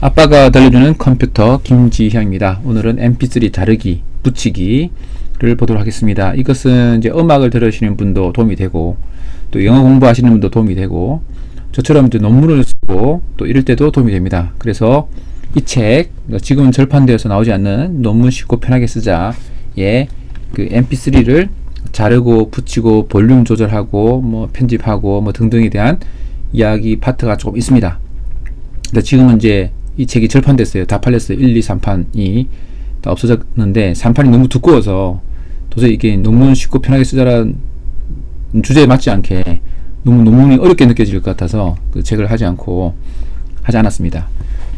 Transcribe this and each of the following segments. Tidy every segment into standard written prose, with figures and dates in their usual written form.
아빠가 들려주는 컴퓨터 김지형입니다. 오늘은 mp3 자르기, 붙이기를 보도록 하겠습니다. 이것은 이제 음악을 들으시는 분도 도움이 되고, 또 영어 공부하시는 분도 도움이 되고, 저처럼 이제 논문을 쓰고 또 이럴 때도 도움이 됩니다. 그래서 이 책, 지금은 절판되어서 나오지 않는 논문 쉽고 편하게 쓰자의 그 mp3를 자르고 붙이고 볼륨 조절하고 뭐 편집하고 뭐 등등에 대한 이야기 파트가 조금 있습니다. 근데 지금은 이제 이 책이 절판됐어요. 다 팔렸어요. 1, 2, 3판이 다 없어졌는데 3판이 너무 두꺼워서 도저히 이게 논문 쉽고 편하게 쓰자라는 주제에 맞지 않게 너무 논문이 어렵게 느껴질 것 같아서 그 책을 하지 않았습니다.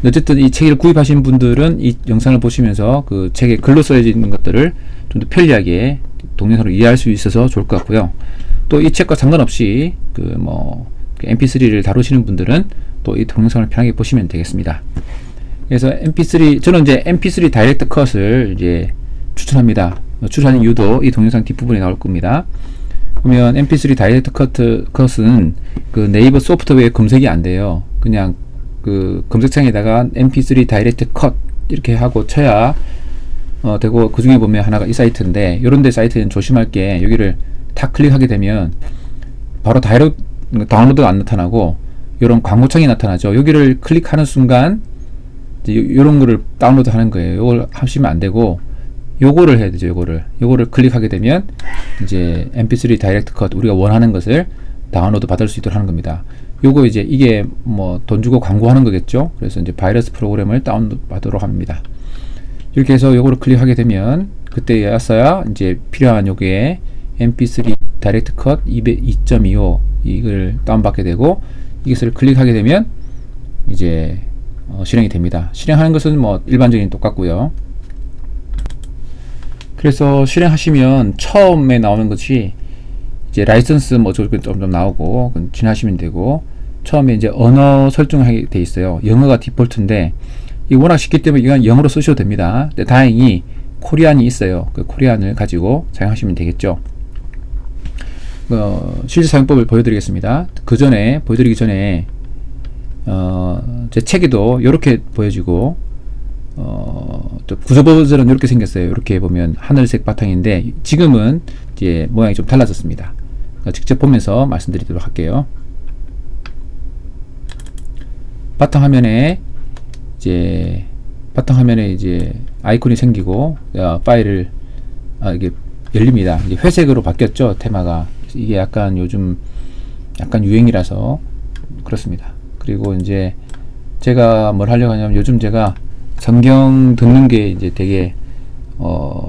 어쨌든 이 책을 구입하신 분들은 이 영상을 보시면서 그 책에 글로 써져 있는 것들을 좀 더 편리하게 동영상으로 이해할 수 있어서 좋을 것 같고요. 또 이 책과 상관없이 그 mp3를 다루시는 분들은 또 이 동영상을 편하게 보시면 되겠습니다. 그래서 저는 이제 mp3 다이렉트 컷을 이제 추천합니다. 추천하는 이유도 이 동영상 뒷부분에 나올 겁니다. 보면 mp3 다이렉트 컷은 그 네이버 소프트웨어 검색이 안 돼요. 그냥 그 검색창에다가 mp3 다이렉트 컷 이렇게 하고 쳐야 되고, 그 중에 보면 하나가 이 사이트인데, 요런데 사이트는 조심할 게, 여기를 다 클릭하게 되면 바로 다운로드가 안 나타나고 요런 광고창이 나타나죠. 여기를 클릭하는 순간 이제 요런 거를 다운로드 하는 거예요. 요걸 하시면 안 되고 요거를 해야 되죠. 요거를 클릭하게 되면 이제 mp3 다이렉트 컷 우리가 원하는 것을 다운로드 받을 수 있도록 하는 겁니다. 요거 이제 이게 뭐 돈 주고 광고하는 거겠죠. 그래서 이제 바이러스 프로그램을 다운로드 받도록 합니다. 이렇게 해서 요거를 클릭하게 되면 그때였어야 이제 필요한 요게 mp3 다이렉트 컷 2.25 이걸 다운받게 되고, 이것을 클릭하게 되면 이제 실행이 됩니다. 실행하는 것은 뭐 일반적인 똑같고요. 그래서 실행하시면 처음에 나오는 것이 이제 라이선스 뭐 좀 나오고 지나시면 되고, 처음에 이제 언어 설정하게 돼 있어요. 영어가 디폴트인데 이 워낙 쉽기 때문에 이건 영어로 쓰셔도 됩니다. 근데 다행히 코리안이 있어요. 그 코리안을 가지고 사용하시면 되겠죠. 실제 사용법을 보여드리겠습니다. 보여드리기 전에 제 책에도 이렇게 보여지고 또 구조 버전은 이렇게 생겼어요. 이렇게 보면 하늘색 바탕인데 지금은 이제 모양이 좀 달라졌습니다. 직접 보면서 말씀드리도록 할게요. 바탕화면에 이제 아이콘이 생기고 파일을 이게 열립니다. 이제 회색으로 바뀌었죠. 테마가. 이게 요즘 약간 유행이라서 그렇습니다. 그리고 이제 제가 뭘 하려고 하냐면, 요즘 제가 성경 듣는 게 이제 되게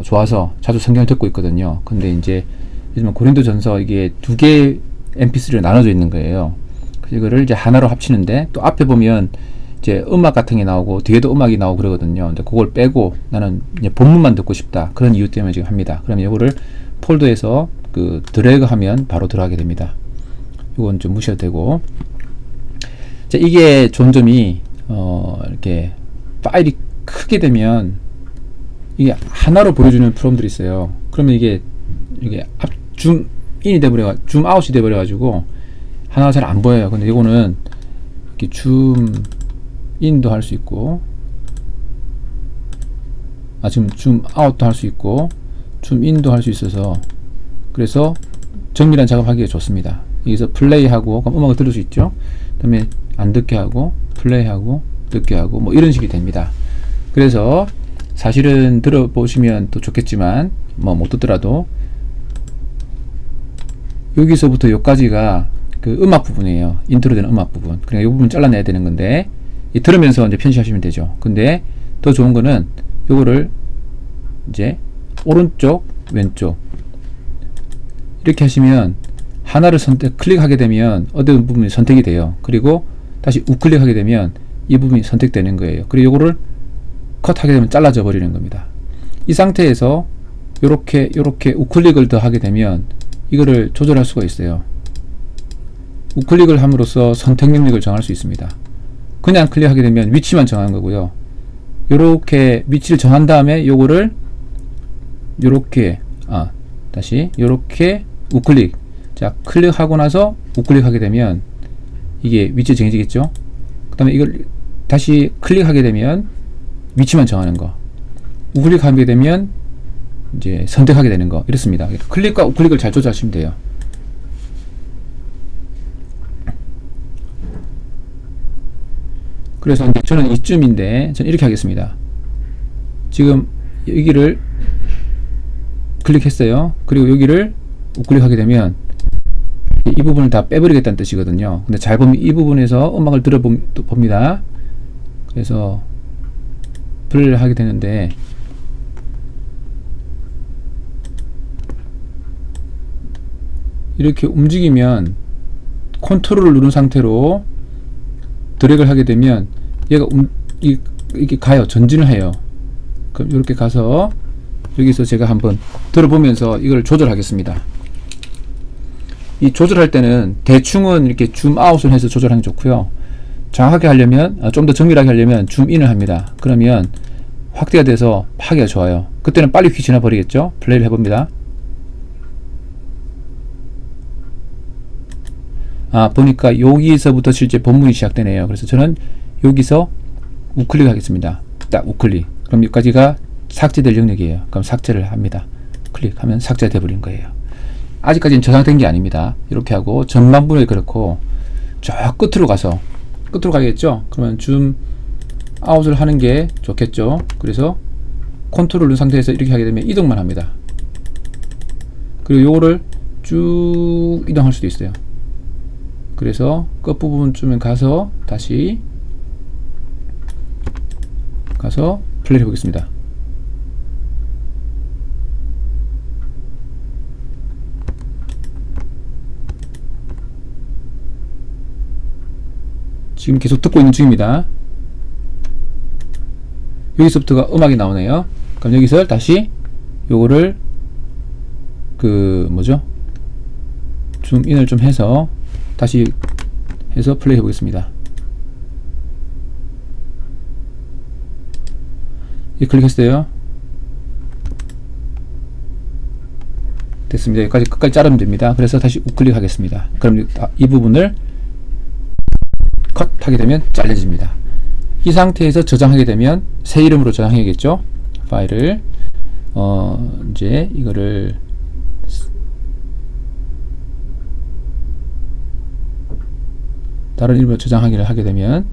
좋아서 자주 성경을 듣고 있거든요. 근데 이제 요즘 고린도전서 이게 두 개 mp3로 나눠져 있는 거예요. 그래서 이거를 이제 하나로 합치는데, 또 앞에 보면 이제 음악 같은 게 나오고 뒤에도 음악이 나오고 그러거든요. 근데 그걸 빼고 나는 이제 본문만 듣고 싶다, 그런 이유 때문에 지금 합니다. 그러면 이거를 폴더에서 그 드래그 하면 바로 들어가게 됩니다. 이건 좀 무시해도 되고, 자, 이게 좋은 점이 이렇게 파일이 크게 되면 이게 하나로 보여주는 프로그램들이 있어요. 그러면 이게 줌인이 돼버려, 줌아웃이 돼버려 가지고 하나가 잘 안 보여요. 근데 이거는 이렇게 줌인도 할 수 있고, 지금 줌아웃도 할 수 있고 줌인도 할 수 있어서, 그래서 정밀한 작업하기에 좋습니다. 여기서 플레이하고 그럼 음악을 들을 수 있죠. 그 다음에 안 듣게 하고 플레이하고 듣게 하고 뭐 이런 식이 됩니다. 그래서 사실은 들어보시면 또 좋겠지만 뭐 못 듣더라도 여기서부터 여기까지가 그 음악 부분이에요. 인트로 되는 음악 부분. 그러니까 이 부분 잘라내야 되는 건데, 들으면서 이제 편집하시면 되죠. 근데 더 좋은 거는 요거를 이제 오른쪽 왼쪽 이렇게 하시면 하나를 클릭하게 되면 어떤 부분이 선택이 돼요. 그리고 다시 우클릭하게 되면 이 부분이 선택되는 거예요. 그리고 요거를 컷하게 되면 잘라져 버리는 겁니다. 이 상태에서 요렇게 우클릭을 더 하게 되면 이거를 조절할 수가 있어요. 우클릭을 함으로써 선택 능력을 정할 수 있습니다. 그냥 클릭하게 되면 위치만 정하는 거고요. 요렇게 위치를 정한 다음에 요거를 요렇게 우클릭, 자, 클릭하고 나서 우클릭하게 되면 이게 위치 정해지겠죠. 그 다음에 이걸 다시 클릭하게 되면 위치만 정하는 거, 우클릭하게 되면 이제 선택하게 되는 거, 이렇습니다. 클릭과 우클릭을 잘 조절하시면 돼요. 그래서 이제 저는 이쯤인데 저는 이렇게 하겠습니다. 지금 여기를 클릭했어요. 그리고 여기를 우클릭하게 되면 이 부분을 다 빼버리겠다는 뜻이거든요. 근데 잘 보면 이 부분에서 음악을 들어봅니다. 그래서 플레이를 하게 되는데, 이렇게 움직이면 컨트롤을 누른 상태로 드래그를 하게 되면 얘가 이게 가요. 전진을 해요. 그럼 이렇게 가서 여기서 제가 한번 들어보면서 이걸 조절하겠습니다. 이 조절할 때는 대충은 이렇게 줌아웃을 해서 조절하는 게 좋고요. 정확하게 하려면, 좀 더 정밀하게 하려면 줌인을 합니다. 그러면 확대가 돼서 하기가 좋아요. 그때는 빨리 휙 지나 버리겠죠. 플레이를 해봅니다. 보니까 여기서부터 실제 본문이 시작되네요. 그래서 저는 여기서 우클릭 하겠습니다. 딱 우클릭. 그럼 여기까지가 삭제될 영역이에요. 그럼 삭제를 합니다. 클릭하면 삭제돼 버린 거예요. 아직까지는 저장된 게 아닙니다. 이렇게 하고 전반부에 그렇고 저 끝으로 가겠죠. 그러면 줌 아웃을 하는 게 좋겠죠. 그래서 컨트롤 누른 상태에서 이렇게 하게 되면 이동만 합니다. 그리고 요거를 쭉 이동할 수도 있어요. 그래서 끝부분쯤에 가서 다시 가서 플레이 해보겠습니다. 지금 계속 듣고 있는 중입니다. 여기서부터가 음악이 나오네요. 그럼 여기서 다시 요거를 줌인을 좀 해서 다시 해서 플레이 해보겠습니다. 클릭했어요. 됐습니다. 여기까지 끝까지 자르면 됩니다. 그래서 다시 우클릭 하겠습니다. 그럼 이 부분을 컷 하게 되면 잘려집니다. 이 상태에서 저장하게 되면 새 이름으로 저장해야겠죠. 파일을 이제 이거를 다른 이름으로 저장하기를 하게 되면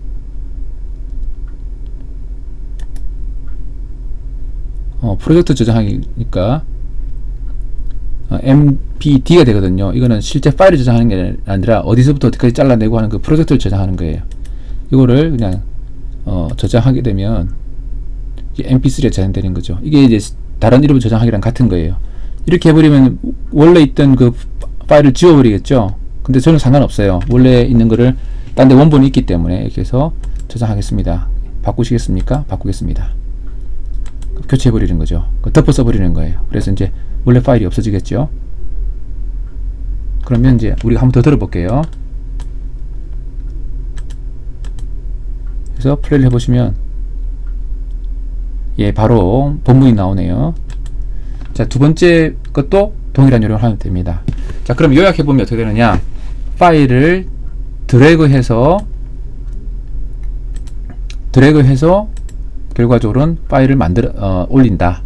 프로젝트 저장하기니까 MPD가 되거든요. 이거는 실제 파일을 저장하는 게 아니라 어디서부터 어디까지 잘라내고 하는 그 프로젝트를 저장하는 거예요. 이거를 그냥 저장하게 되면 MP3에 저장되는 거죠. 이게 이제 다른 이름으로 저장하기랑 같은 거예요. 이렇게 해버리면 원래 있던 그 파일을 지워버리겠죠. 근데 저는 상관없어요. 원래 있는 거를 딴 데 원본이 있기 때문에 이렇게 해서 저장하겠습니다. 바꾸시겠습니까? 바꾸겠습니다. 교체해버리는 거죠. 덮어 써버리는 거예요. 그래서 이제 원래 파일이 없어지겠죠. 그러면 이제 우리가 한번 더 들어볼게요. 그래서 플레이를 해보시면 바로 본문이 나오네요. 자, 두 번째 것도 동일한 요령을 하면 됩니다. 자, 그럼 요약해보면 어떻게 되느냐. 파일을 드래그해서 결과적으로는 파일을 올린다.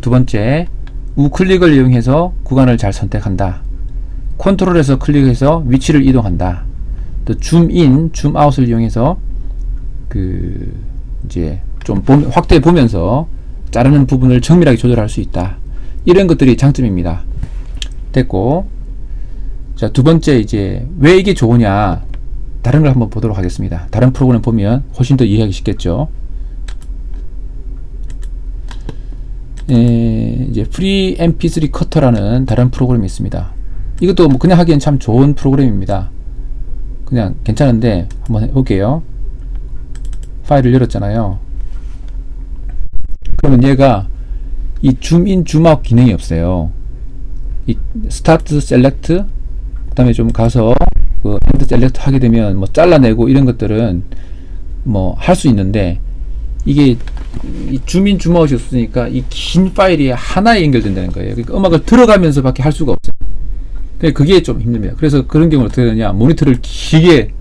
두 번째, 우클릭을 이용해서 구간을 잘 선택한다. 컨트롤에서 클릭해서 위치를 이동한다. 또 줌인, 줌아웃을 이용해서 이제 좀 확대해 보면서 자르는 부분을 정밀하게 조절할 수 있다. 이런 것들이 장점입니다. 됐고, 자, 두 번째 이제 왜 이게 좋으냐, 다른 걸 한번 보도록 하겠습니다. 다른 프로그램 보면 훨씬 더 이해하기 쉽겠죠. 이제 프리 mp3 커터라는 다른 프로그램이 있습니다. 이것도 뭐 그냥 하기엔 참 좋은 프로그램입니다. 그냥 괜찮은데 한번 해볼게요. 파일을 열었잖아요. 그러면 얘가 이 줌인 줌아웃 기능이 없어요. 이 스타트 셀렉트, 그 다음에 좀 가서 그 엔드 셀렉트 하게 되면 뭐 잘라내고 이런 것들은 뭐 할 수 있는데, 이게 이 줌인 줌아웃이 없으니까 이 긴 파일이 하나에 연결된다는 거예요. 그러니까 음악을 들어가면서 밖에 할 수가 없어요. 그게 좀 힘듭니다. 그래서 그런 경우는 어떻게 되냐, 모니터를 길게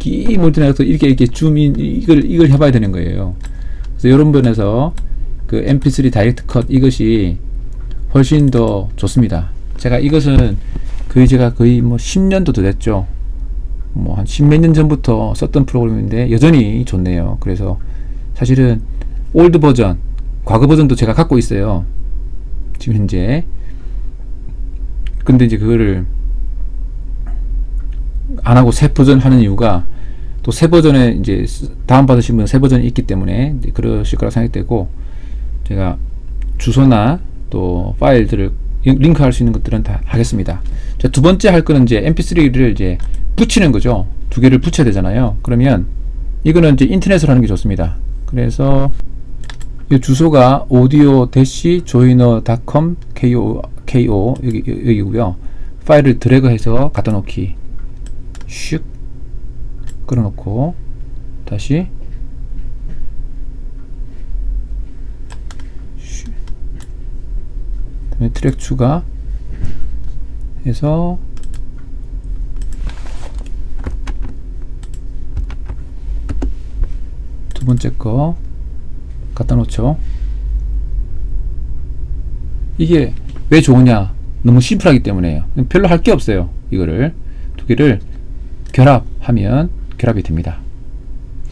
긴 모니터에서 이렇게 줌인 이걸 해봐야 되는 거예요. 그래서 이런 면에서 그 mp3 다이렉트 컷 이것이 훨씬 더 좋습니다. 제가 이것은 제가 거의 뭐 10년도 더 됐죠. 뭐 한 10몇 년 전부터 썼던 프로그램인데 여전히 좋네요. 그래서 사실은 올드 버전, 과거 버전도 제가 갖고 있어요. 지금 현재. 근데 이제 그거를 안 하고 새 버전 하는 이유가 또 새 버전에 이제 다운 받으신 분 새 버전이 있기 때문에 그러실 거라 생각되고, 제가 주소나 또 파일들을 링크할 수 있는 것들은 다 하겠습니다. 자, 두 번째 할 거는 이제 mp3를 이제 붙이는 거죠. 두 개를 붙여야 되잖아요. 그러면 이거는 이제 인터넷으로 하는 게 좋습니다. 그래서 이 주소가 audio-joiner.com ko 여기고요. 파일을 드래그해서 갖다 놓기, 슉 끌어놓고 다시 트랙 추가 해서 두 번째 거 갖다 놓죠. 이게 왜 좋으냐? 너무 심플하기 때문에요. 별로 할 게 없어요. 이거를 두 개를 결합하면 결합이 됩니다.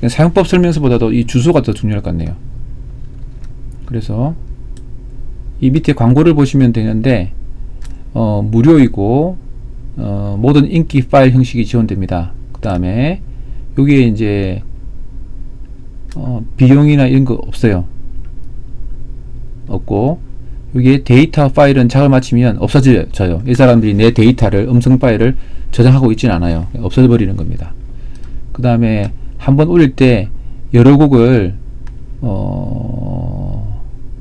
사용법 설명서보다도 이 주소가 더 중요할 것 같네요. 그래서 이 밑에 광고를 보시면 되는데 무료이고 모든 인기 파일 형식이 지원됩니다. 그 다음에 여기에 이제 비용이나 이런 거 없어요. 없고 여기에 데이터 파일은 작을 마치면 없어져요. 이 사람들이 내 데이터를, 음성 파일을 저장하고 있지는 않아요. 없어져 버리는 겁니다. 그 다음에 한번 올릴 때 여러 곡을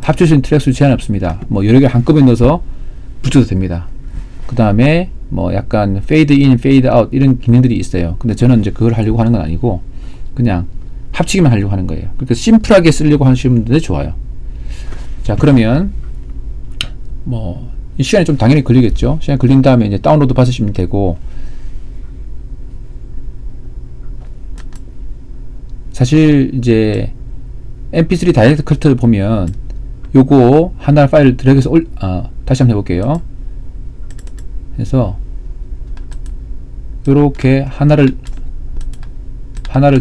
합칠 수 있는 트랙 수 제한 없습니다. 뭐 여러 개 한꺼번에 넣어서 붙여도 됩니다. 그 다음에 뭐 약간 페이드 인, 페이드 아웃 이런 기능들이 있어요. 근데 저는 이제 그걸 하려고 하는 건 아니고 그냥 합치기만 하려고 하는 거예요. 그러니까 심플하게 쓰려고 하시는 분들은 좋아요. 자, 그러면 뭐 이 시간이 좀 당연히 걸리겠죠. 시간 걸린 다음에 이제 다운로드 받으시면 되고, 사실 이제 mp3 다이렉트 컷을 보면 요거 하나 파일을 드래그해서 다시 한번 해볼게요. 그래서 요렇게 하나를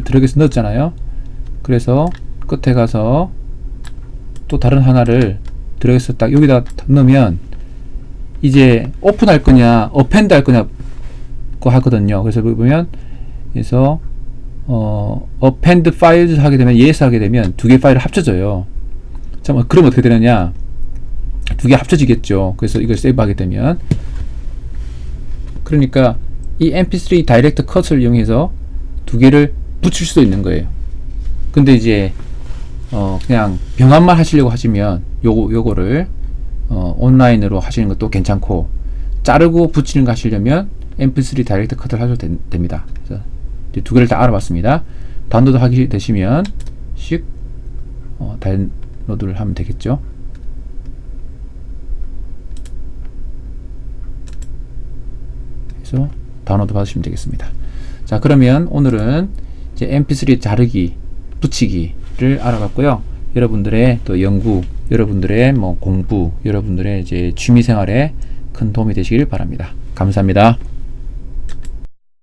드래그해서 넣었잖아요. 그래서 끝에 가서 또 다른 하나를 드래그해서 딱 여기다 넣으면 이제 오픈할 거냐 어펜드 할 거냐 고 하거든요. 그래서 보면 그래서 append files 하게 되면 yes 하게 되면 두 개 파일을 합쳐져요. 자, 그럼 어떻게 되느냐? 두 개 합쳐지겠죠. 그래서 이걸 세이브하게 되면, 그러니까 이 mp3 다이렉트 컷을 이용해서 두 개를 붙일 수도 있는 거예요. 근데 이제 그냥 병합만 하시려고 하시면 요거를 온라인으로 하시는 것도 괜찮고, 자르고 붙이는 거 하시려면 mp3 다이렉트 컷을 하셔도 됩니다. 그래서 두 개를 다 알아봤습니다. 다운로드 하게 되시면 다운로드를 하면 되겠죠. 그래서 다운로드 받으시면 되겠습니다. 자, 그러면 오늘은 이제 mp3 자르기, 붙이기를 알아봤고요. 여러분들의 또 연구, 여러분들의 뭐 공부, 여러분들의 이제 취미생활에 큰 도움이 되시길 바랍니다. 감사합니다.